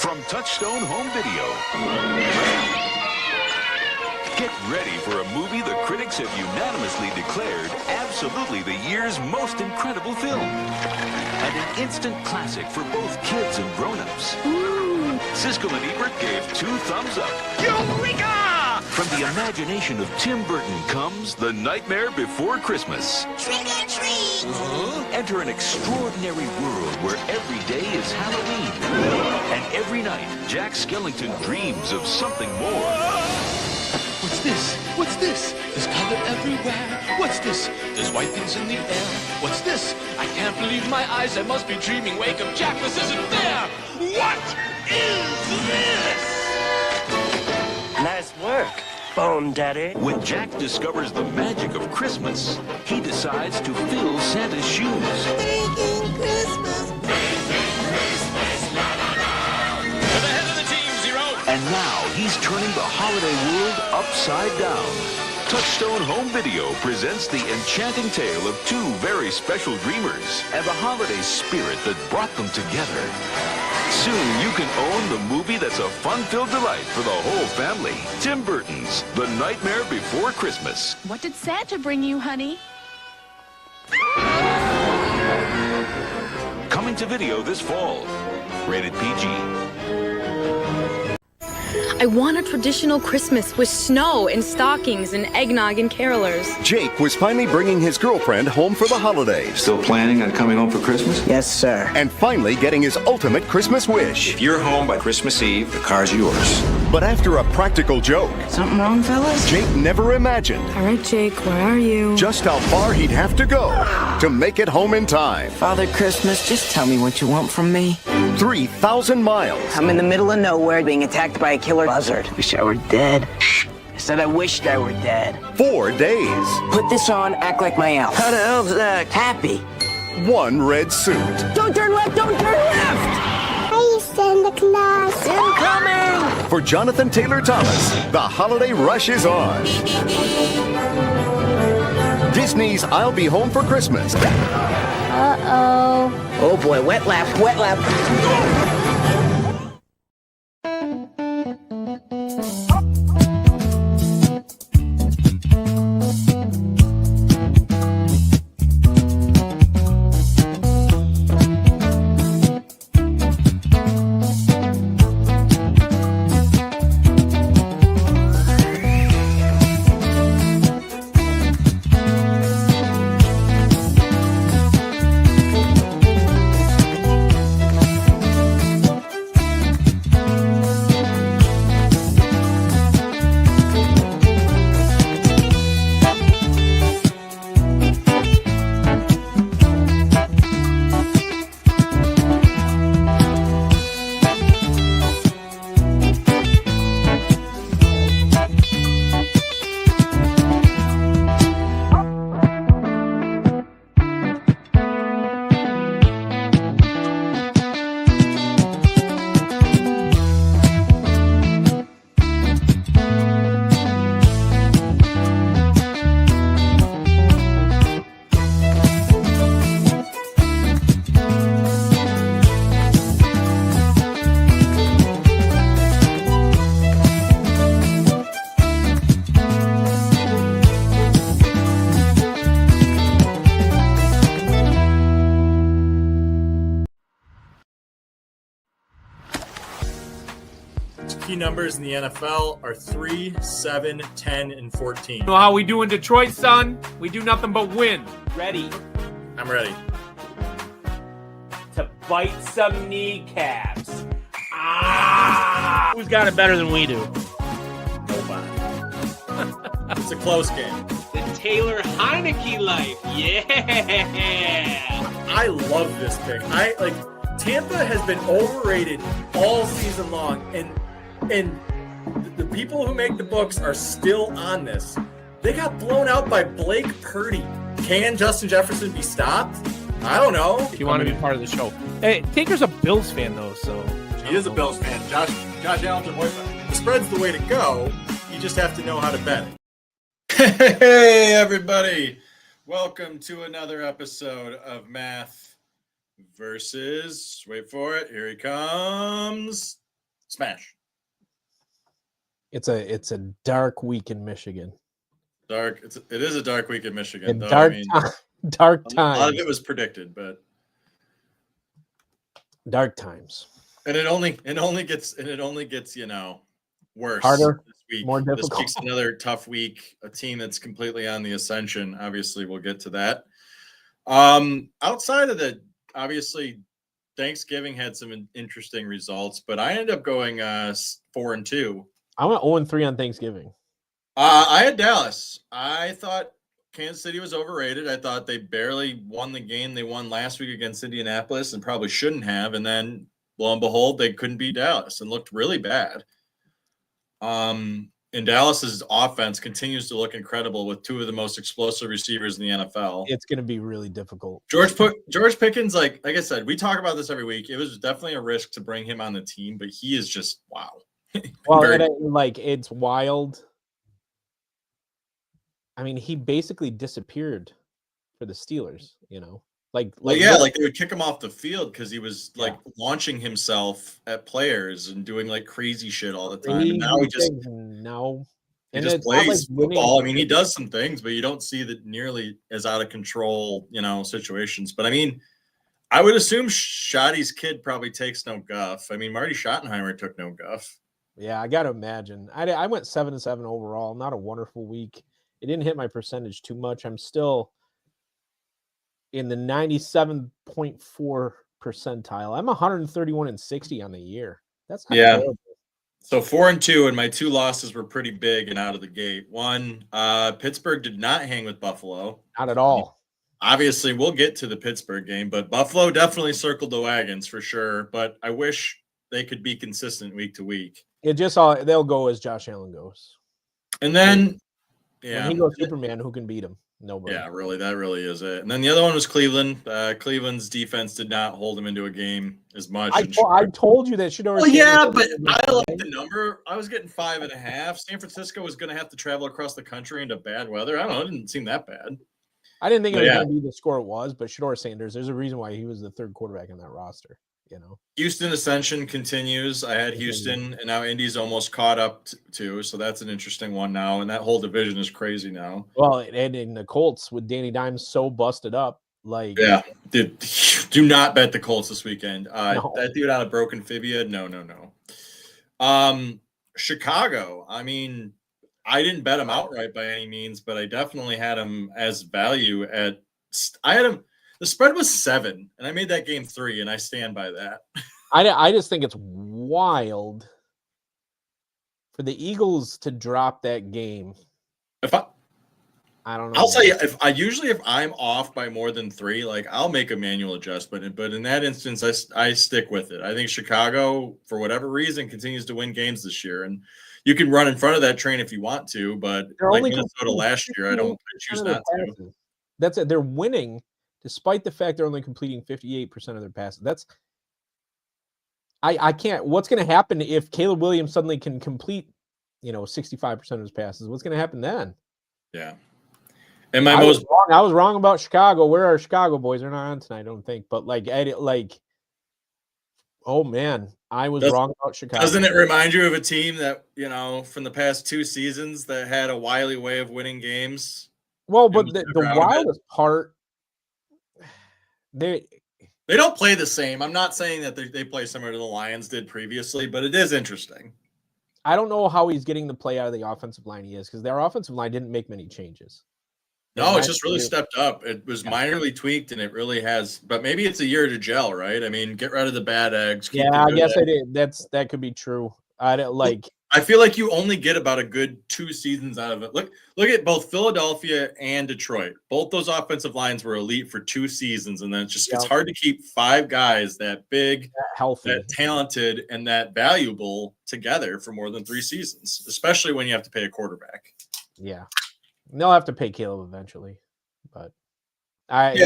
From Touchstone Home Video. Get ready for a movie the critics have unanimously declared absolutely the year's most incredible film. And an instant classic for both kids and grown-ups. Siskel and Ebert gave 2 thumbs up. Eureka! From the imagination of Tim Burton comes The Nightmare Before Christmas. Trick or treat! Enter an extraordinary world where every day is Halloween. And every night, Jack Skellington dreams of something more. What's this? What's this? There's color everywhere. What's this? There's white things in the air. What's this? I can't believe my eyes. I must be dreaming. Wake up, Jack. This isn't fair. What is this? Nice work, Bone Daddy. When Jack discovers the magic of Christmas, he decides to fill Santa's shoes. Making Christmas. To the head of the team, Zero. And now he's turning the holiday world upside down. Touchstone Home Video presents the enchanting tale of 2 very special dreamers and the holiday spirit that brought them together. Soon you can own the movie that's a fun-filled delight for the whole family. Tim Burton's The Nightmare Before Christmas. What did Santa bring you, honey? Coming to video this fall. Rated PG. I want a traditional Christmas with snow and stockings and eggnog and carolers. Jake was finally bringing his girlfriend home for the holidays. Still planning on coming home for Christmas? Yes, sir. And finally getting his ultimate Christmas wish. If you're home by Christmas Eve, the car's yours. But after a practical joke, Something wrong, fellas? Jake never imagined All right, Jake, where are you? just how far he'd have to go to make it home in time. Father Christmas, just tell me what you want from me. 3,000 miles. I'm in the middle of nowhere being attacked by a killer buzzard. Wish I were dead. I said I wished I were dead. 4 days. Put this on, act like my elf. How the elves act? Happy. 1 red suit. Don't turn left, don't turn left! Hey, Santa Claus. Incoming! For Jonathan Taylor Thomas, the holiday rush is on. Disney's I'll Be Home for Christmas. Uh-oh. Oh boy, wet lap, wet lap. Key numbers in the NFL are 3, 7, 10, and 14. You know how we do in Detroit, son? We do nothing but win. Ready I'm ready. to bite some kneecaps. Ah! Who's got it better than we do? Nobody. It's a close game. The Taylor Heineke life. Yeah. I love this pick. Tampa has been overrated all season long, and the people who make the books are still on this. They got blown out by Blake Purdy. Can Justin Jefferson be stopped? I don't know. If you want to be part of the show. Hey, Tinker's a Bills fan, though, so. He is a Bills fan. Josh Allen's your boyfriend. The spread's the way to go. You just have to know how to bet it. Hey, everybody. Welcome to another episode of Math versus, wait for it, here he comes, Smash. It's a dark week in Michigan. It is a dark week in Michigan. Though, Dark a lot of times. it was predicted, but Dark times. and it only gets worse. Harder, this week. more This difficult. week's another tough week. A team that's completely on the ascension. Obviously, we'll get to that. Outside of obviously, Thanksgiving had some interesting results, but I ended up going 4-2. I went 0-3 on Thanksgiving. I had Dallas. I thought Kansas City was overrated. I thought they barely won the game they won last week against Indianapolis and probably shouldn't have. And then, lo and behold, they couldn't beat Dallas and looked really bad. And Dallas's offense continues to look incredible with two of the most explosive receivers in the NFL. It's going to be really difficult. George Pickens, like I said, we talk about this every week. It was definitely a risk to bring him on the team, but he is just wow. Well, it's wild. I mean, he basically disappeared for the Steelers, Like they would kick him off the field because he was launching himself at players and doing like crazy shit all the time. And now he just plays football. I mean, he does some things, but you don't see that nearly as out of control, situations. But I mean, I would assume Shoddy's kid probably takes no guff. I mean, Marty Schottenheimer took no guff. Yeah, I got to imagine. I went 7-7 overall. Not a wonderful week. It didn't hit my percentage too much. I'm still in the 97.4 percentile. I'm 131-60 on the year. That's not terrible. So 4-2, and my two losses were pretty big and out of the gate. One, Pittsburgh did not hang with Buffalo. Not at all. Obviously, we'll get to the Pittsburgh game, but Buffalo definitely circled the wagons for sure. But I wish they could be consistent week to week. They'll go as Josh Allen goes. And then, when he goes Superman, who can beat him? Nobody. Yeah, really, that really is it. And then the other one was Cleveland. Cleveland's defense did not hold them into a game as much. I told you that Shedeur. Well, yeah, but I like the number. I was getting 5.5. San Francisco was going to have to travel across the country into bad weather. I don't know. It didn't seem that bad. I didn't think it was going to be the score it was, but Shedeur Sanders, there's a reason why he was the third quarterback on that roster. Houston ascension continues. I had Houston, and now Indy's almost caught up to, so that's an interesting one now. And that whole division is crazy now. Well, and in the Colts with Danny Dimes so busted up, do not bet the Colts this weekend. No. That dude on a broken fibia, no. Chicago. I mean, I didn't bet him outright by any means, but I definitely had him as value at. I had him. The spread was 7, and I made that game 3, and I stand by that. I just think it's wild for the Eagles to drop that game. I don't know. I'll tell you, if I'm off by more than 3, like I'll make a manual adjustment. But in that instance, I stick with it. I think Chicago, for whatever reason, continues to win games this year, and you can run in front of that train if you want to. But like Minnesota last year, I choose not to. That's it. They're winning. Despite the fact they're only completing 58% of their passes. I can't. What's going to happen if Caleb Williams suddenly can complete, 65% of his passes? What's going to happen then? Yeah. And I was wrong about Chicago. Where are Chicago boys? They're not on tonight, I don't think. But oh man, I was wrong about Chicago. Doesn't it remind you of a team that, from the past 2 seasons that had a wily way of winning games? Well, but the wildest part. They don't play the same. I'm not saying that they play similar to the Lions did previously, but it is interesting. I don't know how he's getting the play out of the offensive line he is, because their offensive line didn't make many changes. No, it's just really stepped up. It was minorly tweaked, and it really has. But maybe it's a year to gel, right? I mean, get rid of the bad eggs. I guess it is. That could be true. I feel like you only get about a good 2 seasons out of it. Look at both Philadelphia and Detroit. Both those offensive lines were elite for 2 seasons, and then it's hard to keep 5 guys that big, that healthy, that talented, and that valuable together for more than 3 seasons, especially when you have to pay a quarterback. Yeah, and they'll have to pay Caleb eventually, but And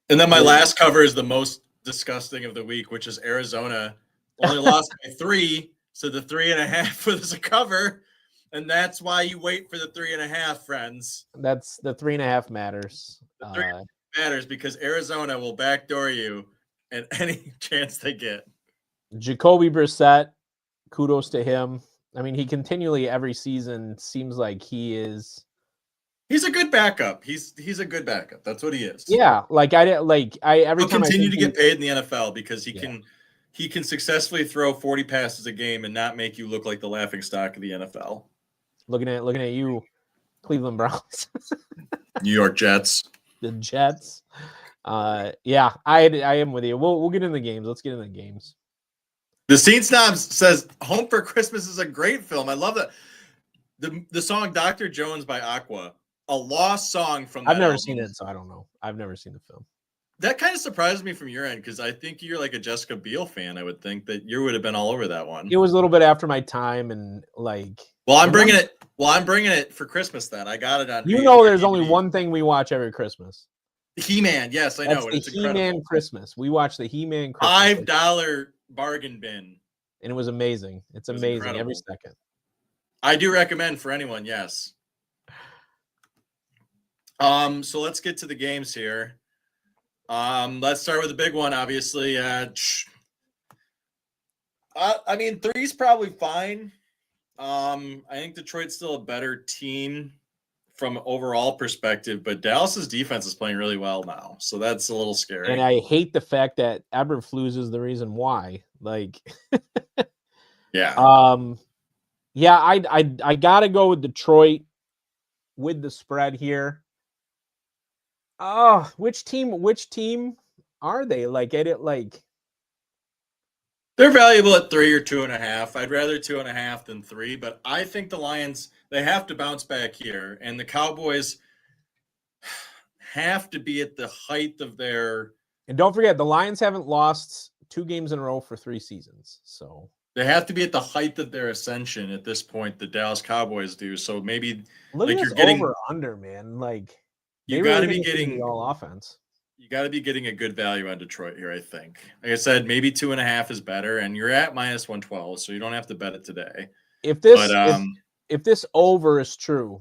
then my last cover is the most disgusting of the week, which is Arizona. Only lost by 3, so the 3.5 was a cover, and that's why you wait for the 3.5, friends. That's the 3.5 matters. The 3.5 matters because Arizona will backdoor you at any chance they get. Jacoby Brissett, kudos to him. I mean, he continually every season seems like he's a good backup. He's a good backup. That's what he is. Yeah, like I every He'll time continue I to get paid in the NFL because he can successfully throw 40 passes a game and not make you look like the laughing stock of the NFL. Looking at you, Cleveland Browns, New York Jets, the Jets. Yeah, I am with you. We'll get in the games. Let's get in the games. The Scene Snobs says Home for Christmas is a great film. I love that. The song Dr. Jones by Aqua, a lost song from that I've never album. seen it, so I don't know. I've never seen the film. That kind of surprised me from your end because I think you're like a Jessica Biel fan. I would think that you would have been all over that one. It was a little bit after my time, and like. Well, I'm bringing it. Well, I'm bringing it for Christmas. Then I got it on. You know, there's only one thing we watch every Christmas. He-Man. Yes, I know. It's the He-Man Christmas. We watch the He-Man Christmas. $5 bargain bin, and it was amazing. It's amazing every second. I do recommend for anyone. Yes. So let's get to the games here. Let's start with the big one, obviously. I mean, 3's probably fine. I think Detroit's still a better team from overall perspective, but Dallas's defense is playing really well now, so that's a little scary. And I hate the fact that Eberflus is the reason why. Like, yeah, yeah, I gotta go with Detroit with the spread here. Oh, which team are they? Like, they're valuable at 3 or 2.5. I'd rather 2.5 than 3, but I think the Lions, they have to bounce back here, and the Cowboys have to be at the height of their. And don't forget, the Lions haven't lost 2 games in a row for 3 seasons, so they have to be at the height of their ascension at this point. The Dallas Cowboys do. So maybe look like at you're this getting over under, man. Like, you got to be getting all offense. You got to be getting a good value on Detroit here, I think. Like I said, maybe 2.5 is better, and you're at -112, so you don't have to bet it today. If this over is true,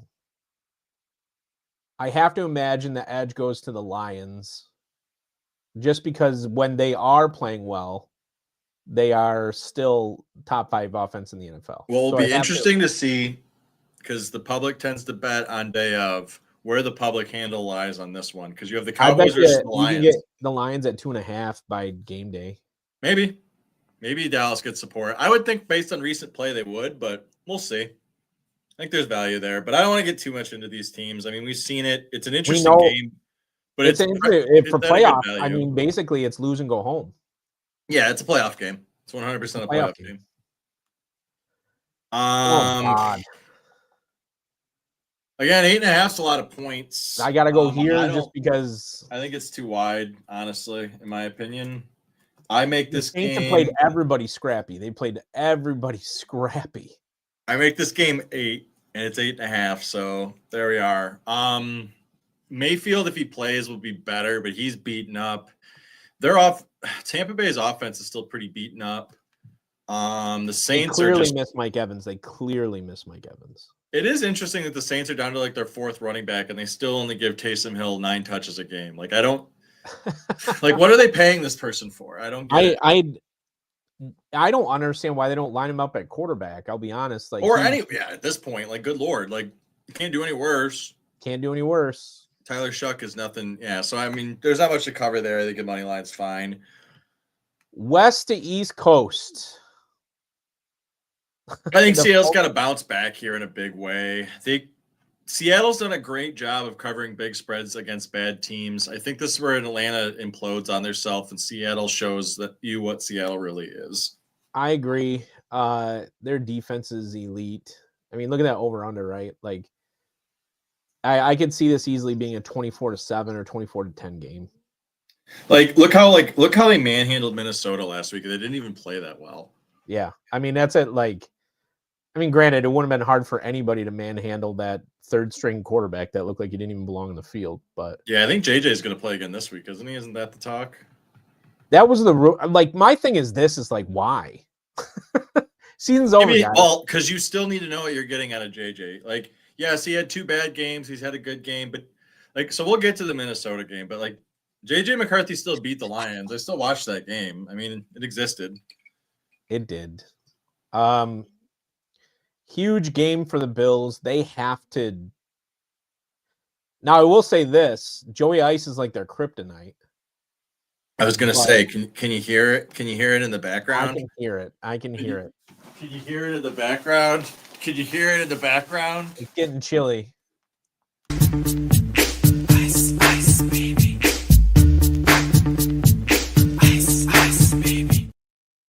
I have to imagine the edge goes to the Lions, just because when they are playing well, they are still top 5 offense in the NFL. Well, it'll be interesting to see because the public tends to bet on day of where the public handle lies on this one, because you have the Cowboys versus the Lions. You can get the Lions at 2.5 by game day. Maybe Dallas gets support. I would think based on recent play they would, but we'll see. I think there's value there, but I don't want to get too much into these teams. I mean, we've seen it. It's an interesting game, but it's for playoff. I mean, basically, it's lose and go home. Yeah, it's a playoff game. It's 100% a playoff game. Oh God. Again, 8.5 is a lot of points. I gotta go here just because I think it's too wide, honestly, in my opinion. I make this game. They played everybody scrappy. I make this game 8, and it's 8.5. So there we are. Mayfield, if he plays, will be better, but he's beaten up. Tampa Bay's offense is still pretty beaten up. The Saints clearly miss Mike Evans. It is interesting that the Saints are down to like their 4th running back, and they still only give Taysom Hill 9 touches a game. Like, I don't like, what are they paying this person for? I don't get it. I don't understand why they don't line him up at quarterback. I'll be honest. Like, at this point, like, good Lord, like, you can't do any worse. Tyler Shuck is nothing. Yeah. So, I mean, there's not much to cover there. I think the money line's fine. West to East Coast. I think Seattle's got to bounce back here in a big way. Seattle's done a great job of covering big spreads against bad teams. I think this is where Atlanta implodes on themselves, and Seattle shows what Seattle really is. I agree. Their defense is elite. I mean, look at that over/under, right? Like, I could see this easily being a 24-7 or 24-10 game. Like, look how they manhandled Minnesota last week. They didn't even play that well. Yeah, I mean, that's it. Like, I mean, granted, it wouldn't have been hard for anybody to manhandle that 3rd-string quarterback that looked like he didn't even belong in the field. But yeah, I think JJ is going to play again this week, isn't he? Isn't that the talk? That was my thing is why? Season's over. Well, because you still need to know what you're getting out of JJ. Like, yes, he had 2 bad games. He's had a good game, but like, so we'll get to the Minnesota game. But like, JJ McCarthy still beat the Lions. I still watched that game. I mean, it existed. It did. Huge game for the Bills. They have to. Now, I will say this: Joey Ice is like their kryptonite. I was gonna say, can you hear it? Can you hear it in the background? I can hear it. Can you hear it in the background? Could you hear it in the background? It's getting chilly. Ice, ice, baby. Ice, ice, baby.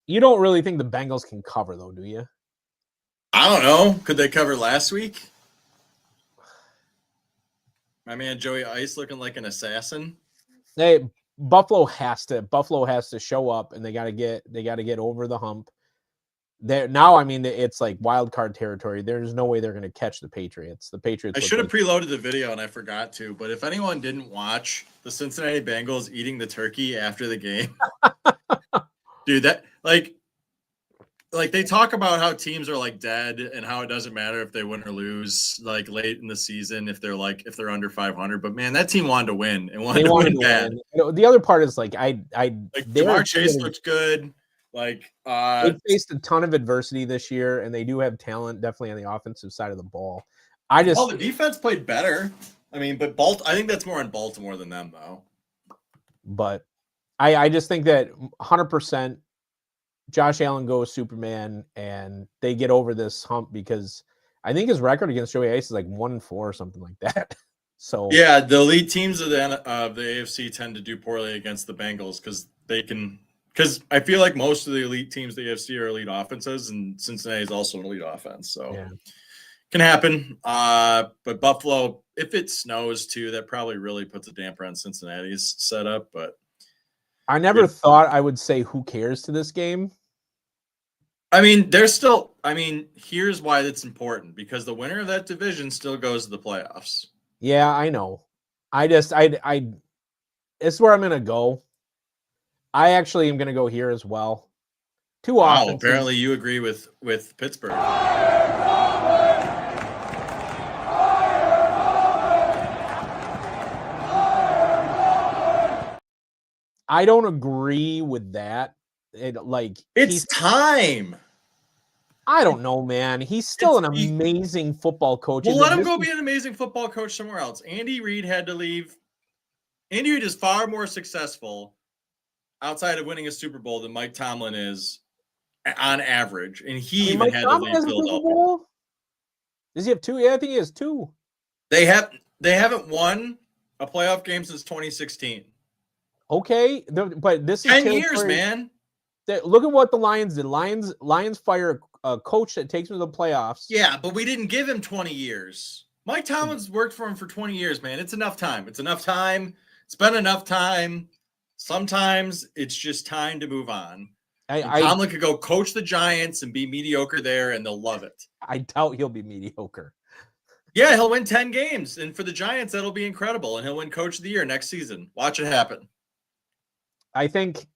You don't really think the Bengals can cover, though, do you? I don't know. Could they cover last week? My man Joey Ice looking like an assassin. Hey, Buffalo has to show up, and they got to get over the hump. Now, I mean, it's like wild card territory. There's no way they're going to catch the Patriots. I should have preloaded the video and I forgot to. But if anyone didn't watch the Cincinnati Bengals eating the turkey after the game, dude, that like they talk about how teams are like dead and how it doesn't matter if they win or lose like late in the season if they're under 500. But man, that team wanted to win and wanted to win bad. The other part is like Jamar Chase looked good. Like they faced a ton of adversity this year, and they do have talent definitely on the offensive side of the ball. The defense played better. I mean, but I think that's more on Baltimore than them, though. But I just think that 100% Josh Allen goes Superman, and they get over this hump because I think his record against Joey Ice is like 1-4 or something like that. So yeah, the elite teams of the AFC tend to do poorly against the Bengals because they can. Because I feel like most of the elite teams, the AFC, are elite offenses, and Cincinnati is also an elite offense. So can happen. But Buffalo, if it snows too, that probably really puts a damper on Cincinnati's setup. But I never thought I would say who cares to this game. I mean, here's why that's important. Because the winner of that division still goes to the playoffs. Yeah, I know. It's where I'm going to go. I actually am going to go here as well. Wow, apparently you agree with Pittsburgh. I don't agree with that. It's time. I don't know, man. He's still an amazing football coach. Well, let him go be an amazing football coach somewhere else. Andy Reid had to leave. Andy Reid is far more successful outside of winning a Super Bowl than Mike Tomlin is on average. And he even had to leave Philadelphia. Does he have 2? Yeah, I think he has 2. They haven't won a playoff game since 2016. Okay, but this is 10 years, man. Look at what the Lions did. Lions fire a coach that takes them to the playoffs. Yeah, but we didn't give him 20 years. Mike Tomlin's worked for him for 20 years, man. It's enough time. It's been enough time. Sometimes it's just time to move on. Tomlin could go coach the Giants and be mediocre there, and they'll love it. I doubt he'll be mediocre. Yeah, he'll win 10 games. And for the Giants, that'll be incredible. And he'll win Coach of the Year next season. Watch it happen. I think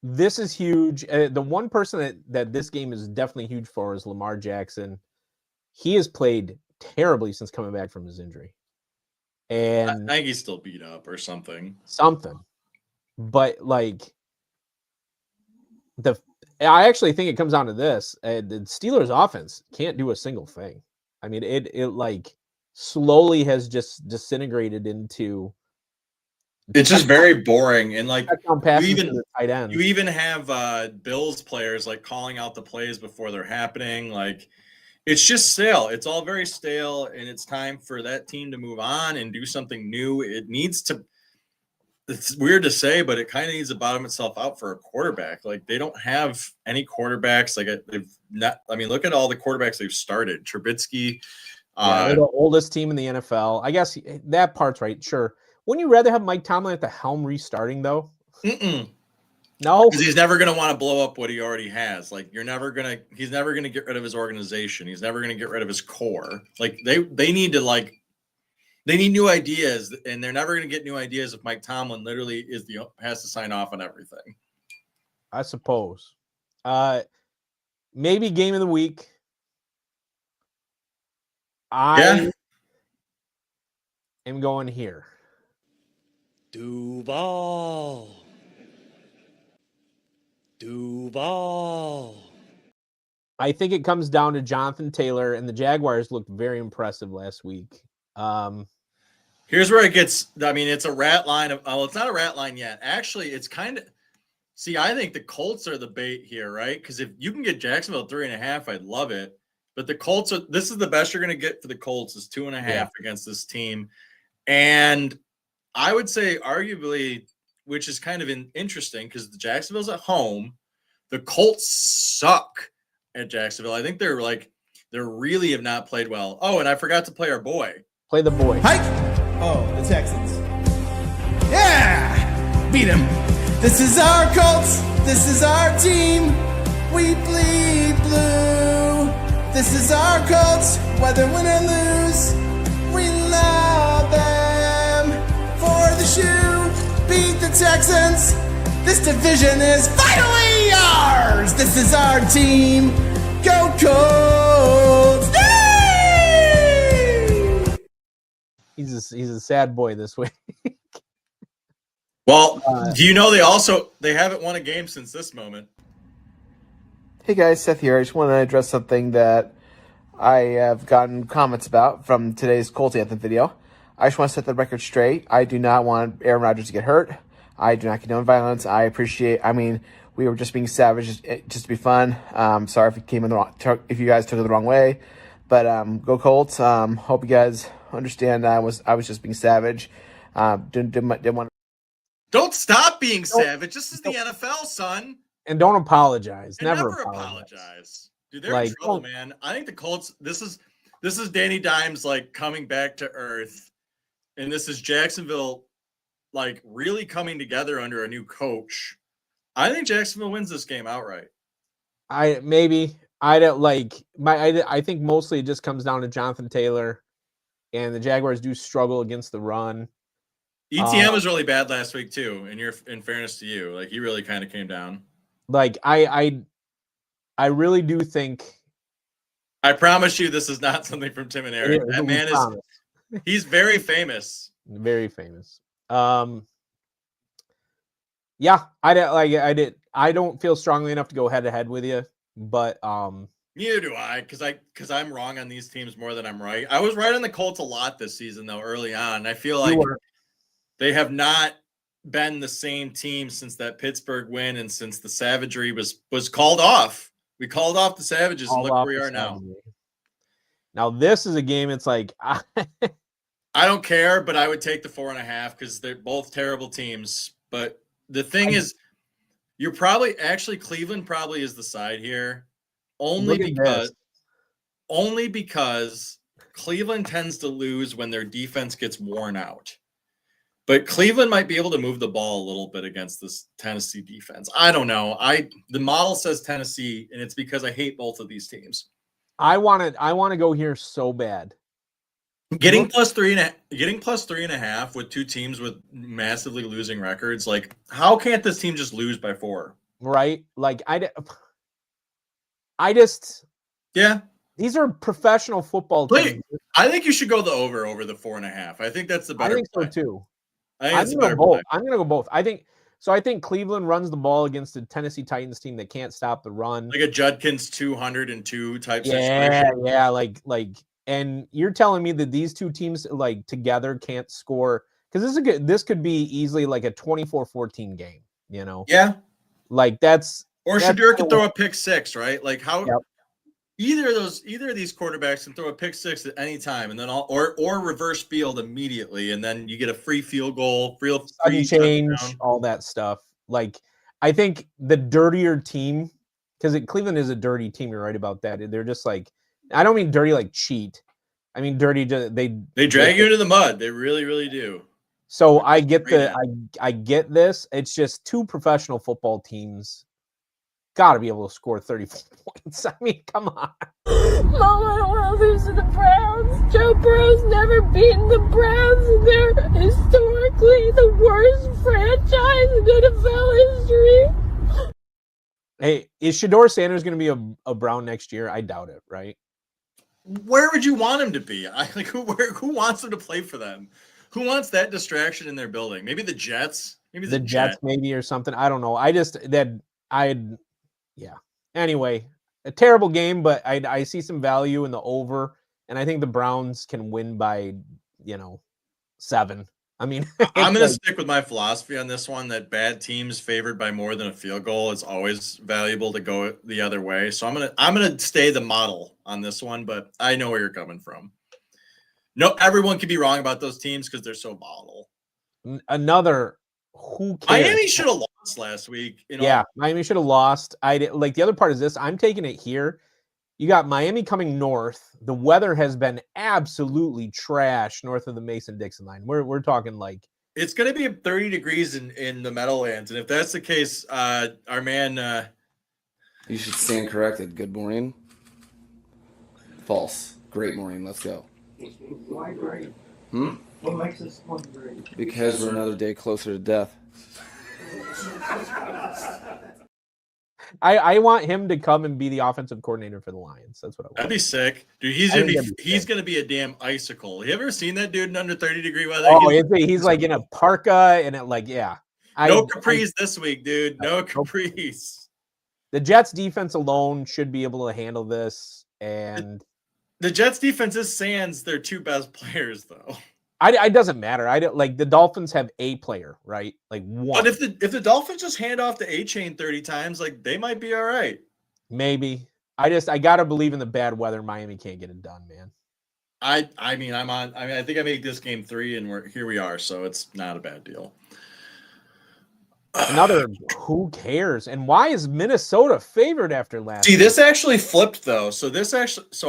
this is huge. The one person that this game is definitely huge for is Lamar Jackson. He has played terribly since coming back from his injury. And I think he's still beat up or something. But I actually think it comes down to this. The Steelers offense can't do a single thing. I mean, it slowly has just disintegrated into. It's just very boring. And you even have Bills players calling out the plays before they're happening. It's just stale. It's all very stale, and it's time for that team to move on and do something new. It's weird to say, but it kind of needs to bottom itself out for a quarterback. They don't have any quarterbacks. Look at all the quarterbacks they've started. Trubisky. They're the oldest team in the NFL. I guess that part's right. Sure. Wouldn't you rather have Mike Tomlin at the helm restarting, though? No, because he's never going to want to blow up what he already has. He's never going to get rid of his organization. He's never going to get rid of his core. They need new ideas, and they're never going to get new ideas if Mike Tomlin literally has to sign off on everything. I suppose. Maybe game of the week. I am going here. Duval. Duval. I think it comes down to Jonathan Taylor, and the Jaguars looked very impressive last week. Here's where it gets, I mean, it's a rat line of, it's not a rat line yet. Actually, it's kind of, see, I think the Colts are the bait here, right? Because if you can get Jacksonville 3.5, I'd love it. But the Colts are, this is the best you're going to get for the Colts is 2.5 against this team. And I would say arguably, which is kind of interesting because the Jacksonville's at home. The Colts suck at Jacksonville. I think they're really have not played well. Oh, and I forgot to play our boy. Play the boy. Hike! Oh, the Texans. Yeah! Beat him. This is our Colts. This is our team. We bleed blue. This is our Colts. Whether win or lose, we love them. For the shoe, beat the Texans. This division is finally ours. This is our team. Go Colts! He's a sad boy this week. Well, do you know they haven't won a game since this moment? Hey guys, Seth here. I just want to address something that I have gotten comments about from today's Colts Anthem video. I just want to set the record straight. I do not want Aaron Rodgers to get hurt. I do not condone violence. We were just being savage just to be fun. Sorry if it came in if you guys took it the wrong way. But go Colts. Hope you guys understand I was just being savage. Didn't want. Don't stop being savage. This is the NFL, son. And don't apologize. And never apologize. Dude, they're in trouble, man. I think the Colts. This is Danny Dimes coming back to earth, and this is Jacksonville really coming together under a new coach. I think Jacksonville wins this game outright. I think mostly it just comes down to Jonathan Taylor, and the Jaguars do struggle against the run. ETN was really bad last week too, and in fairness to you, he really kind of came down. I really do think. I promise you, this is not something from Tim and Eric. That man he's very famous. Very famous. Yeah, I don't feel strongly enough to go head to head with you, but neither do I, because I'm wrong on these teams more than I'm right. I was right on the Colts a lot this season though, early on. I feel like they have not been the same team since that Pittsburgh win and since the savagery was called off. We called off the Savages, and look where we are now. Now this is a game. It's I don't care, but I would take the 4.5 because they're both terrible teams. But the thing is, you're Cleveland probably is the side here, only because Cleveland tends to lose when their defense gets worn out. But Cleveland might be able to move the ball a little bit against this Tennessee defense. I don't know. The model says Tennessee, and it's because I hate both of these teams. I want to go here so bad. Getting plus 3.5 with two teams with massively losing records. How can't this team just lose by 4? Right? These are professional football teams. I think you should go the over the 4.5. I think that's the better. I think play. so too. I think I'm going to go both. I think Cleveland runs the ball against the Tennessee Titans team that can't stop the run. Like a Judkins 202 type situation. Yeah, and you're telling me that these two teams together can't score, because this could be easily a 24-14 game, you know? Yeah. Shedeur could throw a pick 6, right? Either of these quarterbacks can throw a pick 6 at any time, and then or reverse field immediately, and then you get a free field goal, free change, touchdown. All that stuff. I think the dirtier team, because Cleveland is a dirty team. You're right about that. They're just I don't mean dirty cheat. I mean dirty. They drag you into the mud. They really, really do. So I get I get this. It's just two professional football teams got to be able to score 34 points. I mean, come on. Mom, I don't want to lose to the Browns. Joe Burrow's never beaten the Browns, and they're historically the worst franchise in NFL history. Hey, is Shedeur Sanders going to be a Brown next year? I doubt it, right? Where would you want him to be? Who wants him to play for them? Who wants that distraction in their building? Maybe the Jets? Maybe the Jets, maybe, or something. I don't know. Yeah. Anyway, a terrible game, but I see some value in the over, and I think the Browns can win by 7. I mean, I'm going to stick with my philosophy on this one that bad teams favored by more than a field goal is always valuable to go the other way. So I'm going to stay the model on this one, but I know where you're coming from. No, everyone can be wrong about those teams because they're so volatile. Another who cares? Miami should have lost last week. Yeah, Miami should have lost. Like the other part is this. I'm taking it here. You got Miami coming north. The weather has been absolutely trash north of the Mason-Dixon line. We're talking like it's going to be 30 degrees in the Meadowlands, and if that's the case, our man. You should stand corrected. Good morning. False. Great morning. Let's go. Why great? What makes this one great? Because we're another day closer to death. I want him to come and be the offensive coordinator for the Lions. That's what I want. That'd be sick, dude. He's gonna be a damn icicle. You ever seen that dude in under 30-degree weather? Oh, he's like in a parka and no capris this week, dude. No capris. The Jets defense alone should be able to handle this, and the Jets defense is sans their 2 best players, though. It doesn't matter. I don't like the Dolphins have a player, right? Like one. But if the Dolphins just hand off the A-chain 30 times, like they might be all right. Maybe. I gotta believe in the bad weather. Miami can't get it done, man. I think I made this game 3, and here we are, so it's not a bad deal. Another who cares? And why is Minnesota favored after last? See, this actually flipped though. So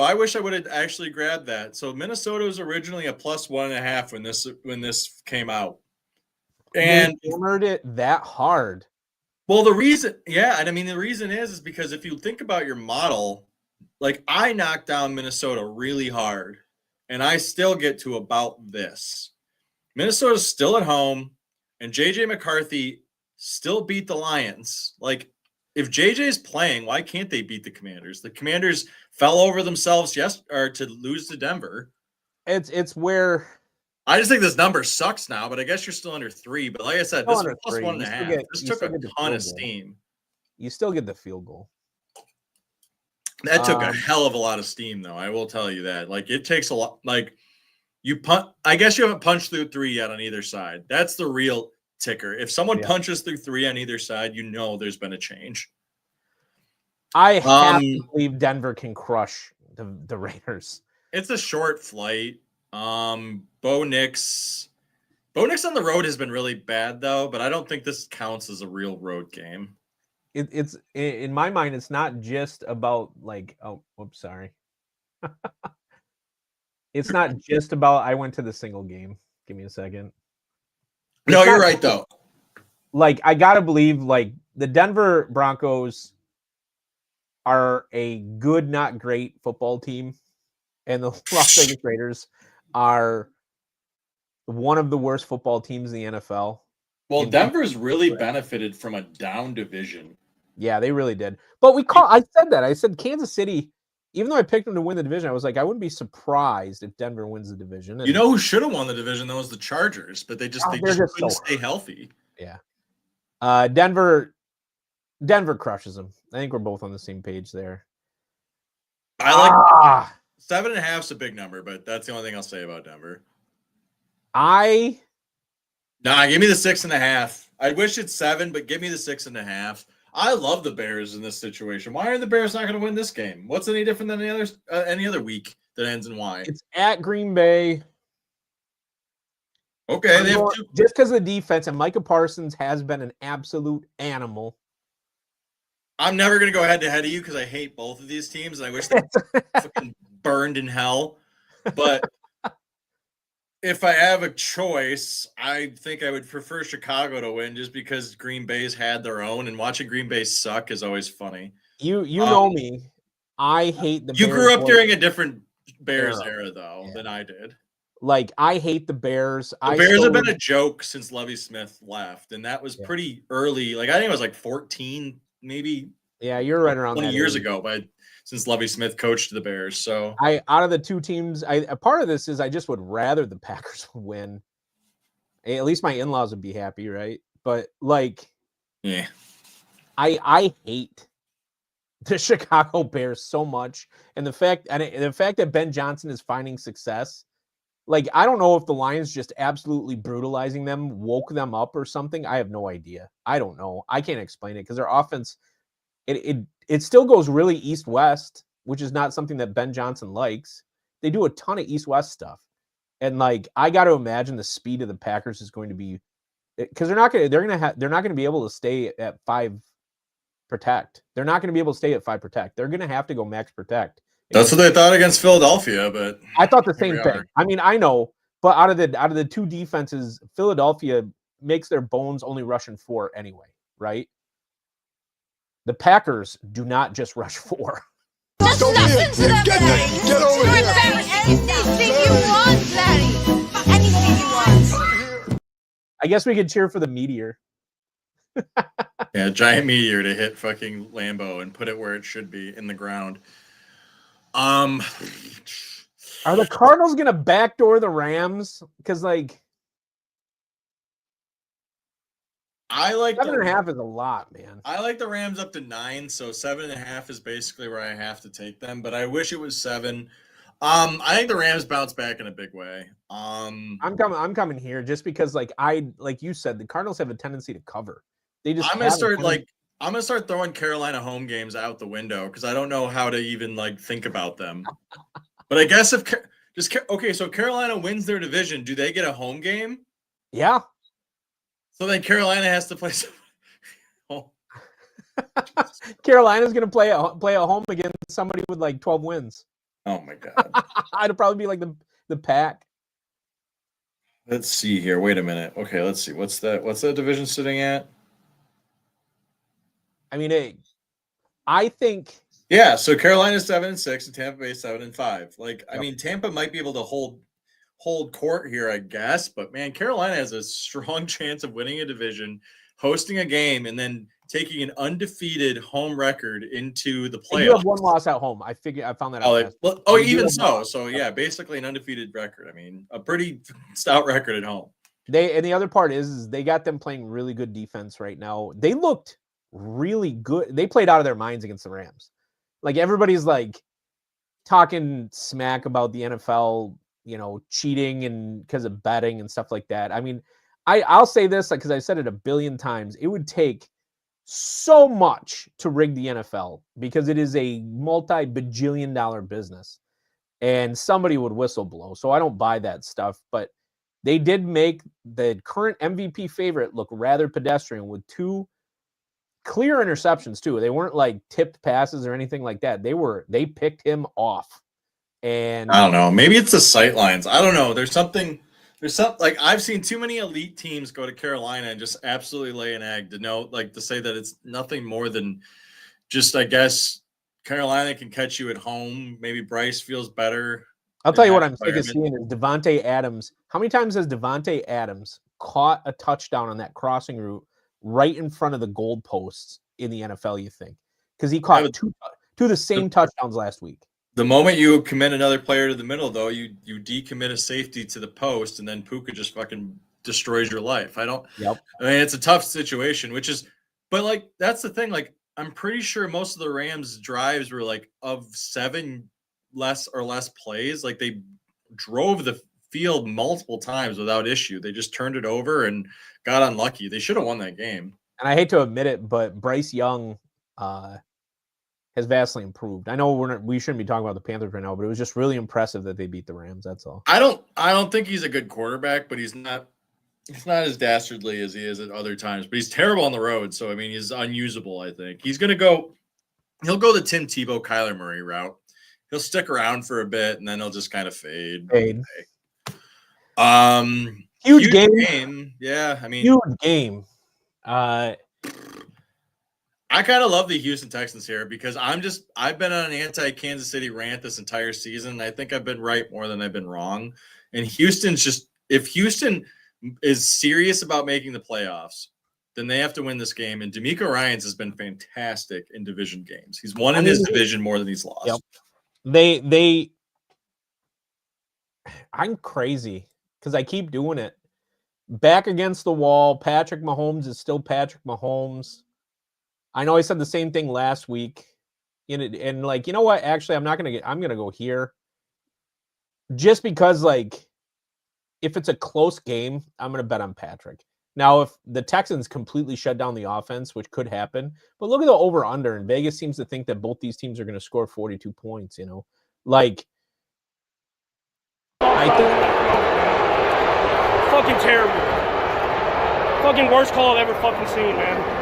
I wish I would have actually grabbed that. So Minnesota was originally a +1.5 when this came out, and they hammered it that hard. Well, the reason is because if you think about your model, like I knocked down Minnesota really hard, and I still get to about this. Minnesota's still at home, and JJ McCarthy still beat the Lions. Like, if JJ's playing, why can't they beat the Commanders? The Commanders fell over themselves to lose to Denver. It's where I just think this number sucks now, but I guess you're still under 3. But like I said, this was +1.5. This took a ton of steam. You still get the field goal. That took a hell of a lot of steam, though. I will tell you that. Like, it takes a lot. Like, I guess you haven't punched through 3 yet on either side. That's the real ticker. If someone punches through 3 on either side, there's been a change. I have to believe Denver can crush the Raiders. It's a short flight. Bo Nix on the road has been really bad though, but I don't think this counts as a real road game. It's in my mind, it's not just about like, sorry. It's not just about I went to the single game. Give me a second. No, you're right though. Like, I gotta believe like the Denver Broncos are a good, not great football team, and the Las Vegas Raiders are one of the worst football teams in the NFL. Well, Denver's really benefited from a down division. Yeah, they really did. But I said that. I said Kansas City, even though I picked them to win the division, I was like, I wouldn't be surprised if Denver wins the division. And you know who should have won the division? That was the Chargers, but they just couldn't stay healthy. Yeah. Denver crushes them. I think we're both on the same page there. I like 7.5 is a big number, but that's the only thing I'll say about Denver. Give me the 6.5. I wish it's 7, but give me the 6.5. I love the Bears in this situation. Why are the Bears not going to win this game? What's any different than any other week that ends in Y? It's at Green Bay. Okay, just because of the defense, and Micah Parsons has been an absolute animal. I'm never going to go head-to-head of you because I hate both of these teams, and I wish they fucking burned in hell. But if I have a choice, I think I would prefer Chicago to win just because Green Bay's had their own, and watching Green Bay suck is always funny. You know me. I hate the Bears. You grew up during a different Bears era though, than I did. Like, I hate the Bears. The Bears have been a joke since Lovie Smith left, and that was pretty early. Like, I think it was like 14, maybe. Yeah, you're right around 20 that years age. ago, since Lovie Smith coached the Bears. So out of the two teams, a part of this is I just would rather the Packers win. At least my in-laws would be happy, right? But like, yeah, I hate the Chicago Bears so much, and the fact that Ben Johnson is finding success. Like, I don't know if the Lions just absolutely brutalizing them woke them up or something. I have no idea. I don't know. I can't explain it because their offense, it still goes really east-west, which is not something that Ben Johnson likes. They do a ton of east-west stuff. And like, I got to imagine the speed of the Packers is going to be, because they're not going to be able to stay at 5 protect. They're not going to be able to stay at 5 protect. They're going to have to go max protect. That's what they thought against Philadelphia, but I thought the same thing. I mean, I know, but out of the 2 defenses, Philadelphia makes their bones only rushing 4 anyway, right? The Packers do not just rush 4. Just listen to them, Larry. Get over here. Anything you want, Larry. Anything you want. I guess we could cheer for the Meteor. Yeah, giant meteor to hit fucking Lambeau and put it where it should be, in the ground. Are the Cardinals gonna backdoor the Rams? Because like, I like 7.5 is a lot, man. I like the Rams up to 9, so 7.5 is basically where I have to take them. But I wish it was 7. I think the Rams bounce back in a big way. I'm coming here just because, like you said, the Cardinals have a tendency to cover. They just I'm gonna start throwing Carolina home games out the window because I don't know how to even like think about them. But I guess if so Carolina wins their division, do they get a home game? Yeah. So then Carolina has to play. Carolina's gonna play at home against somebody with like 12 wins. Oh my god! It'd probably be like the Pack. Let's see here. Wait a minute. Okay, let's see. What's that division sitting at? I mean, I think. Yeah, so Carolina's 7-6 and Tampa Bay 7-5. Like, I mean, Tampa might be able to hold court here, I guess, but man, Carolina has a strong chance of winning a division, hosting a game, and then taking an undefeated home record into the playoffs. You have 1 loss at home. I found that out. Even so. So yeah, basically an undefeated record. I mean, a pretty stout record at home. And the other part is they got them playing really good defense right now. They looked really good. They played out of their minds against the Rams. Like, everybody's like talking smack about the NFL, cheating and because of betting and stuff like that. I mean, I'll say this because I've said it a billion times. It would take so much to rig the NFL because it is a multi-bajillion-dollar business, and somebody would whistle blow. So I don't buy that stuff. But they did make the current MVP favorite look rather pedestrian with 2 clear interceptions too. They weren't like tipped passes or anything like that. They picked him off. And I don't know. Maybe it's the sight lines. I don't know. There's something like I've seen too many elite teams go to Carolina and just absolutely lay an egg to say that it's nothing more than just, I guess, Carolina can catch you at home. Maybe Bryce feels better. I'll tell you what I'm sick of seeing is Devontae Adams. How many times has Devontae Adams caught a touchdown on that crossing route right in front of the goalposts in the NFL, you think? Because he caught two of the same touchdowns last week. The moment you commit another player to the middle, though, you decommit a safety to the post, and then Puka just fucking destroys your life. I mean, it's a tough situation, but like, that's the thing. Like, I'm pretty sure most of the Rams drives were like of 7 less plays. Like, they drove the field multiple times without issue. They just turned it over and got unlucky. They should have won that game. And I hate to admit it, but Bryce Young has vastly improved. I know we shouldn't be talking about the Panthers right now, but it was just really impressive that they beat the Rams. That's all. I don't think he's a good quarterback, but he's not as dastardly as he is at other times. But he's terrible on the road, so I mean, he's unusable. I think he'll go the Tim Tebow, Kyler Murray route. He'll stick around for a bit, and then he'll just kind of fade. Huge game. Yeah, I mean, huge game. I kind of love the Houston Texans here because I've been on an anti-Kansas City rant this entire season. I think I've been right more than I've been wrong. And if Houston is serious about making the playoffs, then they have to win this game. And DeMeco Ryans has been fantastic in division games. He's won in his division more than he's lost. Yep. I'm crazy because I keep doing it. Back against the wall. Patrick Mahomes is still Patrick Mahomes. I know I said the same thing last week, And like, you know what? Actually, I'm gonna go here. Just because, like, if it's a close game, I'm gonna bet on Patrick. Now, if the Texans completely shut down the offense, which could happen, but look at the over/under, and Vegas seems to think that both these teams are going to score 42 points. You know, like I think fucking terrible, fucking worst call I've ever fucking seen, man.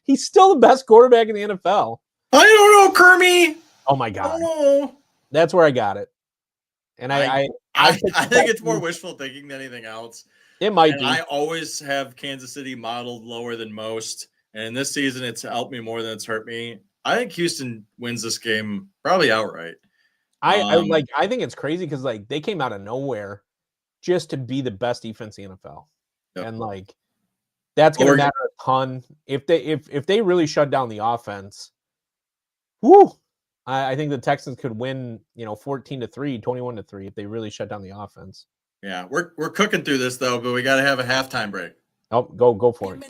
He's still the best quarterback in the NFL. I don't know, Kermie. Oh my god, know. That's where I got it. And I think it's more wishful thinking than anything else. It might be. I always have Kansas City modeled lower than most, and this season it's helped me more than it's hurt me. I think Houston wins this game probably outright. I think it's crazy because like they came out of nowhere just to be the best defense in the NFL, and like that's going to matter a ton if they really shut down the offense. Whoo! I think the Texans could win, 14-3, 21-3 if they really shut down the offense. Yeah, we're cooking through this though, but we got to have a halftime break. Oh, go for it.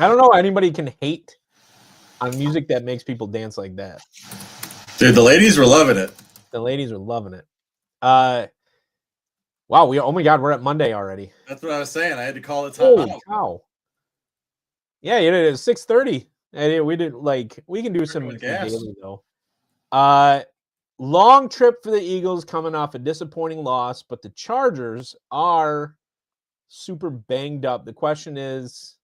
I don't know anybody can hate on music that makes people dance like that. Dude, the ladies were loving it. The ladies are loving it. Wow, oh my god, we're at Monday already. That's what I was saying. I had to call the time Holy out. cow. Yeah, it is 6:30. And we did we can do some daily though. Long trip for the Eagles coming off a disappointing loss, but the Chargers are super banged up. The question is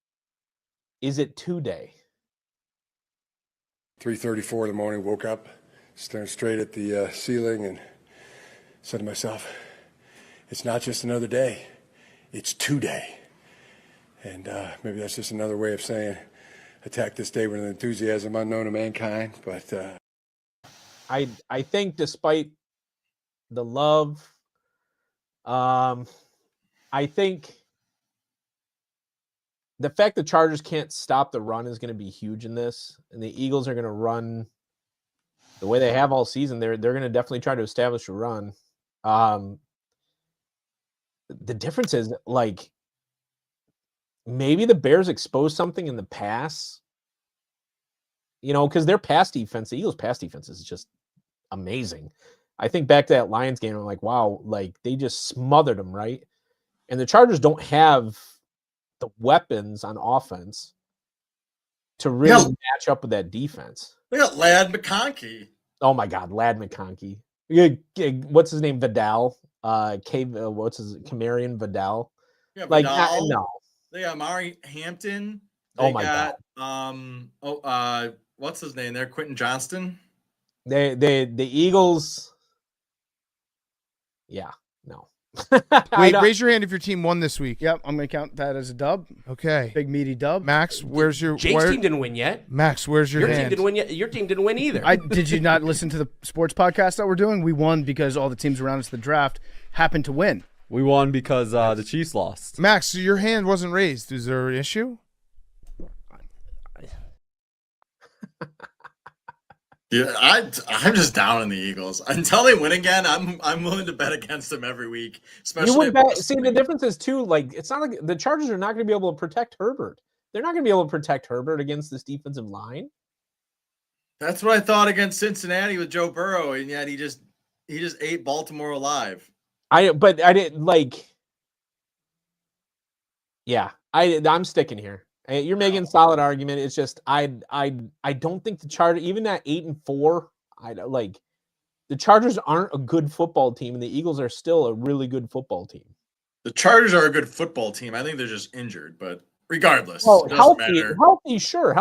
it today? 3:34 in the morning, woke up, staring straight at the ceiling and said to myself, it's not just another day, it's today. And maybe that's just another way of saying attack this day with an enthusiasm unknown to mankind. But I think despite the love, I think the fact the Chargers can't stop the run is going to be huge in this, and the Eagles are going to run the way they have all season. They're going to definitely try to establish a run. The difference is maybe the Bears exposed something in the pass, because their pass defense, the Eagles' pass defense is just amazing. I think back to that Lions game, I'm like, wow, they just smothered them, right? And the Chargers don't have the weapons on offense to really match up with that defense. We got Ladd McConkey. Oh my God, Ladd McConkey. What's his name? Vidal. Camarion Vidal. Yeah, Vidal. No. They got Mari Hampton. Oh my God. What's his name there? Quentin Johnston. The Eagles. Yeah, no. Wait, raise your hand if your team won this week. Yep, I'm gonna count that as a dub. Okay, big meaty dub. Max, where's your? Jake's team didn't win yet. Max, where's your hand? Team didn't win yet. Your team didn't win either. Did you not listen to the sports podcast that we're doing? We won because all the teams around us, the draft, happened to win. We won because the Chiefs lost. Max, so your hand wasn't raised. Is there an issue? Yeah, I'm just down on the Eagles. Until they win again, I'm willing to bet against them every week. Especially you would bet. See, the difference is too. It's not like the Chargers are not going to be able to protect Herbert. They're not going to be able to protect Herbert against this defensive line. That's what I thought against Cincinnati with Joe Burrow, and yet he just ate Baltimore alive. But I didn't Yeah, I'm sticking here. You're making a solid argument. It's just I don't think the Chargers, even at 8-4, the Chargers aren't a good football team, and the Eagles are still a really good football team. The Chargers are a good football team. I think they're just injured, but regardless, well, healthy, sure,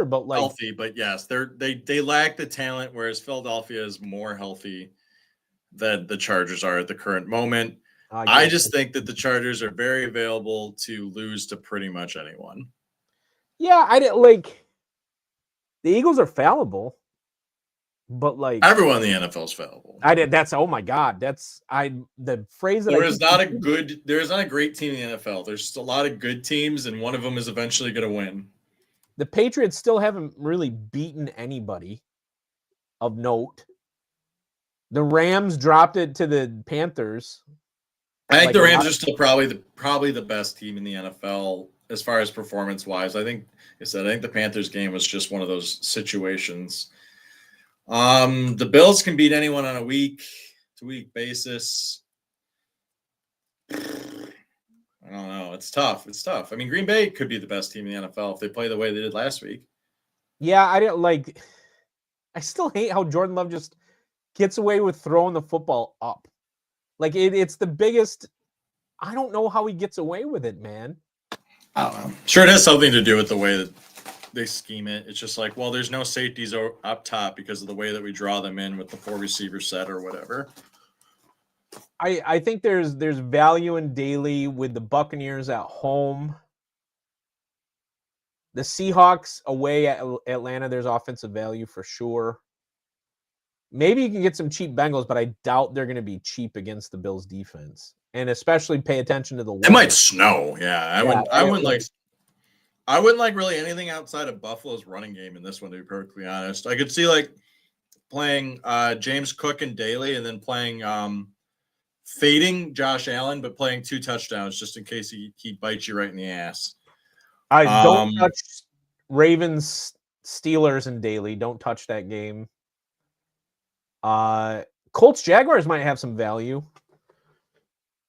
but healthy, but yes, they lack the talent, whereas Philadelphia is more healthy than the Chargers are at the current moment. I just think that the Chargers are very available to lose to pretty much anyone. Yeah, the Eagles are fallible, but like everyone in the NFL is fallible. That's oh my god, the phrase that there is not a great team in the NFL. There's just a lot of good teams, and one of them is eventually going to win. The Patriots still haven't really beaten anybody of note. The Rams dropped it to the Panthers. I think the Rams are still probably the best team in the NFL as far as performance wise. I think the Panthers game was just one of those situations. The Bills can beat anyone on a week-to-week basis. I don't know. It's tough. I mean, Green Bay could be the best team in the NFL if they play the way they did last week. Yeah, I still hate how Jordan Love just gets away with throwing the football up. Like it's the biggest. I don't know how he gets away with it, man. I don't know. Sure, it has something to do with the way that they scheme it. It's just like, well, there's no safeties up top because of the way that we draw them in with the 4 receiver set or whatever. I think there's value in Daly with the Buccaneers at home. The Seahawks away at Atlanta, there's offensive value for sure. Maybe you can get some cheap Bengals, but I doubt they're going to be cheap against the Bills defense. And especially pay attention to the weather. It might snow. Yeah, I wouldn't like really anything outside of Buffalo's running game in this one, to be perfectly honest. I could see like playing James Cook and Daly, and then playing fading Josh Allen, but playing 2 touchdowns just in case he bites you right in the ass. I don't touch Ravens, Steelers, and Daly. Don't touch that game. Colts, Jaguars might have some value.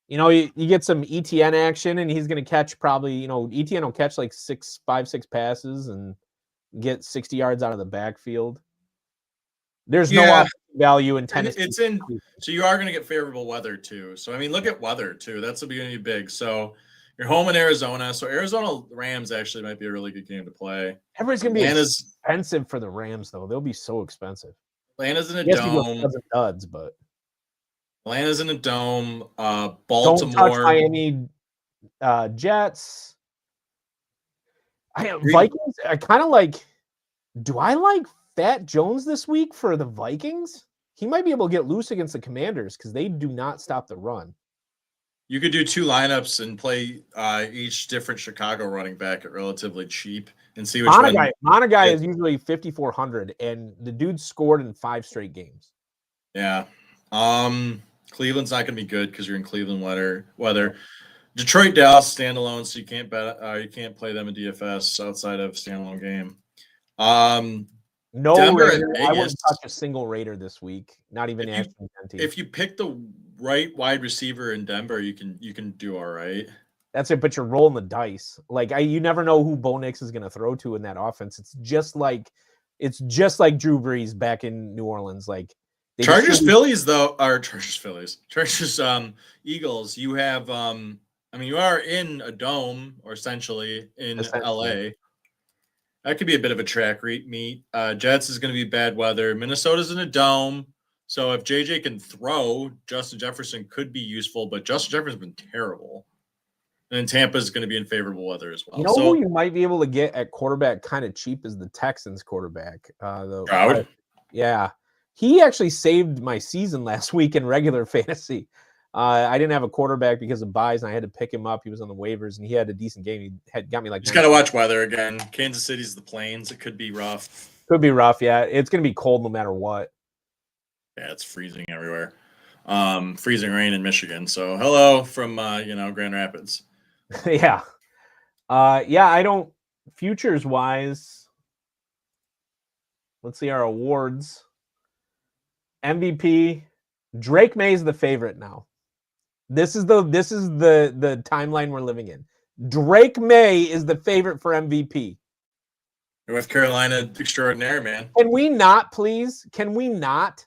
You know, you get some ETN action, and he's going to catch probably, ETN will catch like 5, 6 passes and get 60 yards out of the backfield. There's no value in Tennessee. So you are going to get favorable weather too. So, I mean, look at weather too. That's going to be big. So you're home in Arizona. So Arizona Rams actually might be a really good game to play. Everybody's going to be expensive for the Rams, though. They'll be so expensive. Atlanta's in a dome. Duds, but Atlanta's in a dome. Baltimore. Don't touch Miami Jets. Vikings. I kind of like. Do I like Fat Jones this week for the Vikings? He might be able to get loose against the Commanders because they do not stop the run. You could do 2 lineups and play each different Chicago running back at relatively cheap and see which one. Monagai is usually 5,400, and the dude scored in 5 straight games. Yeah. Cleveland's not going to be good because you're in Cleveland weather. Detroit, Dallas standalone, so you can't bet. You can't play them in DFS outside of standalone game. No Denver Raider. I wouldn't touch a single Raider this week. Not even Ashton Kutcher. If you pick the right wide receiver in Denver, you can do all right. That's it, but you're rolling the dice. Like you never know who Bo Nix is going to throw to in that offense. It's just like Drew Brees back in New Orleans. Like Chargers Eagles. You have you are in a dome or essentially in LA. That could be a bit of a track meet. Jets is going to be bad weather. Minnesota's in a dome. So if JJ can throw, Justin Jefferson could be useful, but Justin Jefferson's been terrible. And then Tampa is going to be in favorable weather as well. You know who you might be able to get at quarterback kind of cheap is the Texans quarterback. Stroud? Yeah. He actually saved my season last week in regular fantasy. I didn't have a quarterback because of buys, and I had to pick him up. He was on the waivers, and he had a decent game. He had got me like. Just got to watch weather again. Kansas City's the Plains. It could be rough. Could be rough, yeah. It's going to be cold no matter what. Yeah, it's freezing everywhere. Freezing rain in Michigan. So hello from Grand Rapids. Yeah. I don't futures wise. Let's see our awards. MVP. Drake May is the favorite now. This is the timeline we're living in. Drake May is the favorite for MVP. North Carolina extraordinaire, man. Can we not, please? Can we not?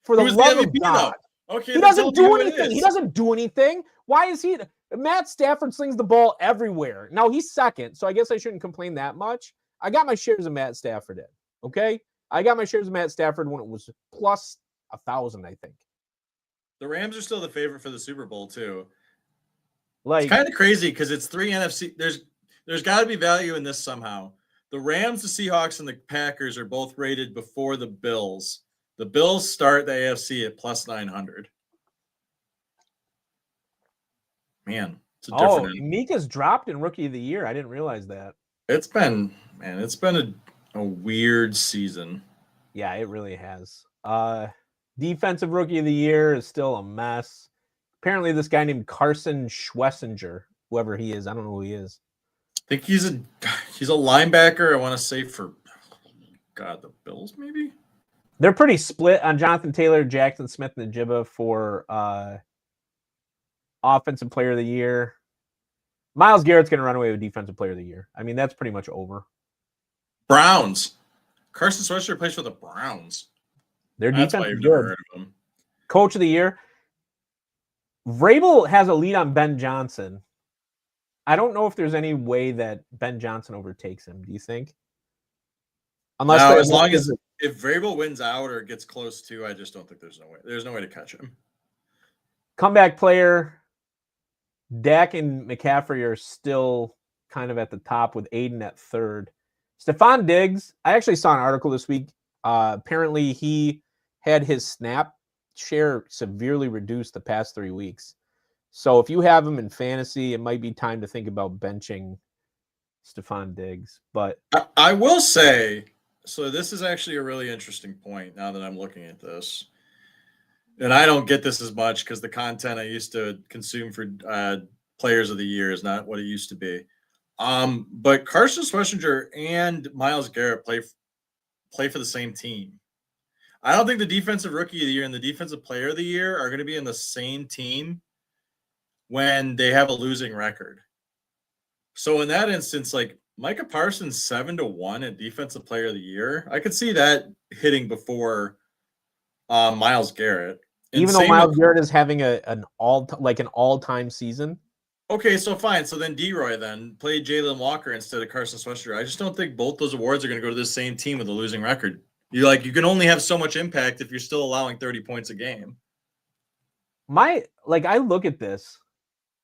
For the love of God. Okay, he doesn't do anything. He doesn't do anything. Why is he? Matt Stafford slings the ball everywhere. Now he's second, so I guess I shouldn't complain that much. I got my shares of Matt Stafford in. Okay, I got my shares of Matt Stafford when it was plus 1,000, I think. The Rams are still the favorite for the Super Bowl too. Like, it's kind of crazy because it's 3 NFC. There's got to be value in this somehow. The Rams, the Seahawks, and the Packers are both rated before the Bills. The Bills start the AFC at plus 900. Man, it's a different. Mika's dropped in Rookie of the Year. I didn't realize that. It's been a weird season. Yeah, it really has. Defensive Rookie of the Year is still a mess. Apparently, this guy named Carson Schwessinger, whoever he is, I don't know who he is. I think he's a linebacker. I want to say for the Bills, maybe. They're pretty split on Jonathan Taylor, Jackson Smith, and Najibba for Offensive Player of the Year. Myles Garrett's going to run away with Defensive Player of the Year. I mean, that's pretty much over. Browns. Carson Schwessinger plays for the Browns. Their That's defense why is you've never good. heard of them. Coach of the Year. Vrabel has a lead on Ben Johnson. I don't know if there's any way that Ben Johnson overtakes him. Do you think? Unless if Vrabel wins out or gets close to, I just don't think there's no way. There's no way to catch him. Comeback player. Dak and McCaffrey are still kind of at the top with Aiden at third. Stephon Diggs, I actually saw an article this week. Apparently he had his snap share severely reduced the past 3 weeks. So if you have him in fantasy, it might be time to think about benching Stephon Diggs. But I will say, so this is actually a really interesting point now that I'm looking at this. And I don't get this as much because the content I used to consume for Players of the Year is not what it used to be. But Carson Schwessinger and Myles Garrett play for the same team. I don't think the Defensive Rookie of the Year and the Defensive Player of the Year are going to be in the same team when they have a losing record. So in that instance, like Micah Parsons 7-1 at Defensive Player of the Year, I could see that hitting before Myles Garrett. And even though Myles Garrett is having an all-time season. Okay, so fine. So then D-Roy then played Jalen Walker instead of Carson Schwessinger. I just don't think both those awards are going to go to the same team with a losing record. You can only have so much impact if you're still allowing 30 points a game. I look at this.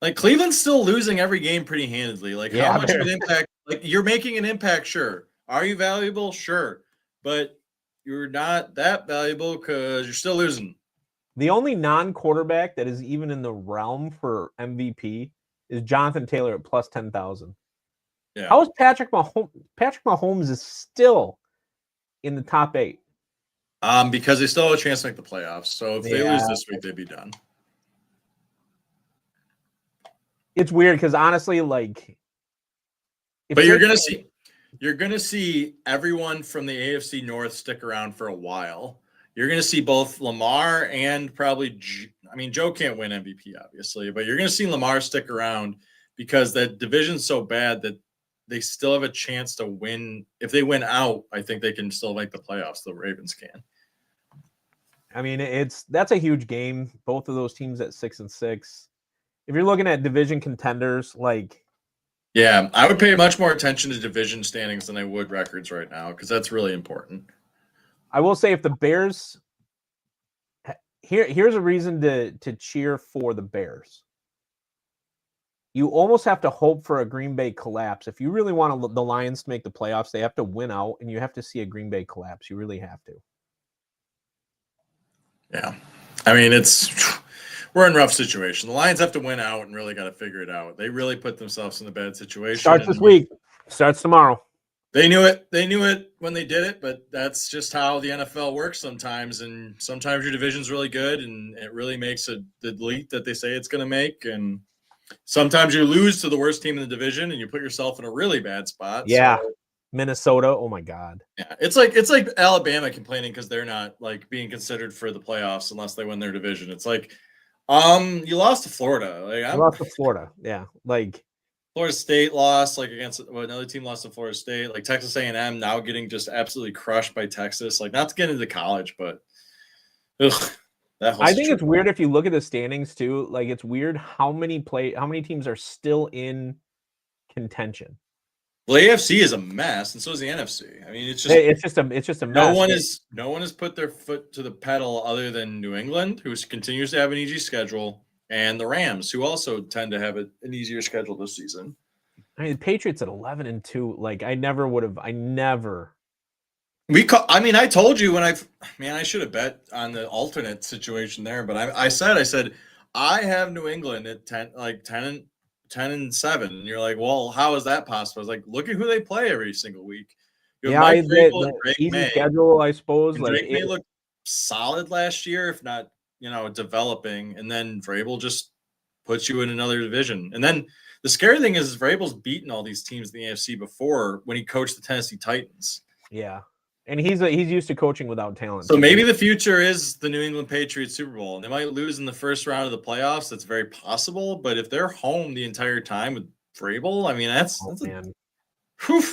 Like Cleveland's still losing every game pretty handedly. Like how much of an impact? Like you're making an impact, sure. Are you valuable? Sure. But you're not that valuable because you're still losing. The only non-quarterback that is even in the realm for MVP is Jonathan Taylor at plus 10,000. Yeah. How is Patrick Mahomes? Patrick Mahomes is still in the top 8. Because they still have a chance to make the playoffs. So if they lose this week, they'd be done. It's weird because honestly, but you're gonna see everyone from the AFC North stick around for a while. You're gonna see both Lamar and probably, Joe can't win MVP obviously, but you're gonna see Lamar stick around because that division's so bad that they still have a chance to win. If they win out, I think they can still make the playoffs. The Ravens can. I mean, that's a huge game. Both of those teams at 6-6. If you're looking at division contenders, yeah, I would pay much more attention to division standings than I would records right now because that's really important. I will say if the Bears here's a reason to cheer for the Bears. You almost have to hope for a Green Bay collapse. If you really want the Lions to make the playoffs, they have to win out, and you have to see a Green Bay collapse. You really have to. Yeah. I mean, we're in a rough situation. The Lions have to win out and really got to figure it out. They really put themselves in a bad situation. Starts this week. Starts tomorrow. They knew it. They knew it when they did it, but that's just how the NFL works sometimes. And sometimes your division's really good, and it really makes the leap that they say it's going to make. And sometimes you lose to the worst team in the division, and you put yourself in a really bad spot. Yeah, so, Minnesota. Oh my God. Yeah, it's like Alabama complaining because they're not being considered for the playoffs unless they win their division. It's like, you lost to Florida. You lost to Florida. Yeah, Florida State lost against another team lost to Florida State. Texas A&M now getting just absolutely crushed by Texas. Not to get into college, but I think it's weird if you look at the standings too. It's weird how many teams are still in contention. Well, the AFC is a mess, and so is the NFC. I mean, it's just a mess. No one has put their foot to the pedal other than New England, who continues to have an easy schedule, and the Rams, who also tend to have an easier schedule this season. I mean, the Patriots at 11-2. Like, I never would have. I never. I told you when I should have bet on the alternate situation there, but I said I have New England at 10 and 7. And you're like, well, how is that possible? I was like, look at who they play every single week. You have Mike Vrabel and Drake easy May. schedule, I suppose. And Like, Drake May looked solid last year, if not, developing, and then Vrabel just puts you in another division. And then the scary thing is Vrabel's beaten all these teams in the AFC before when he coached the Tennessee Titans. Yeah. And he's used to coaching without talent. So maybe the future is the New England Patriots Super Bowl. And they might lose in the first round of the playoffs. That's very possible. But if they're home the entire time with Vrabel, I mean, that's man. Whew.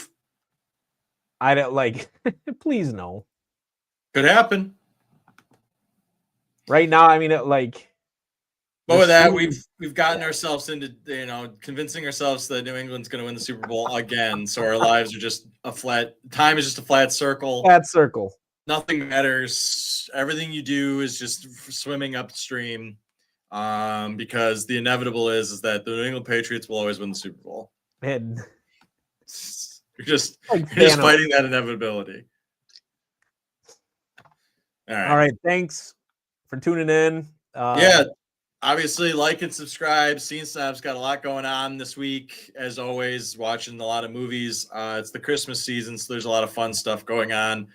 I don't like. Please no. Could happen. Right now, I mean, But with that, we've gotten ourselves into convincing ourselves that New England's going to win the Super Bowl again. So our lives are just time is just a flat circle. Flat circle. Nothing matters. Everything you do is just swimming upstream. Because the inevitable is that the New England Patriots will always win the Super Bowl. And you're just fighting that inevitability. All right. Thanks for tuning in. Obviously, like and subscribe. Scene Snap's got a lot going on this week. As always, watching a lot of movies. It's the Christmas season, so there's a lot of fun stuff going on.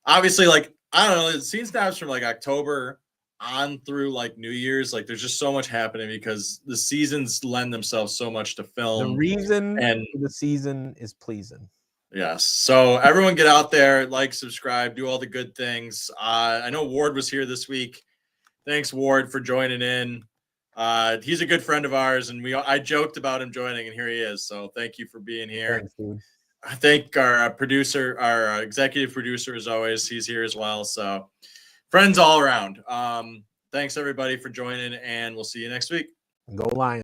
Obviously, I don't know, Scene Snaps from October on through New Year's. There's just so much happening because the seasons lend themselves so much to film. The reason for the season is pleasing. Yes. So everyone get out there, subscribe, do all the good things. I know Ward was here this week. Thanks, Ward, for joining in. He's a good friend of ours, and I joked about him joining, and here he is. So thank you for being here. Thanks, dude. I thank our producer, our executive producer, as always. He's here as well. So friends all around. Thanks, everybody, for joining, and we'll see you next week. Go Lions.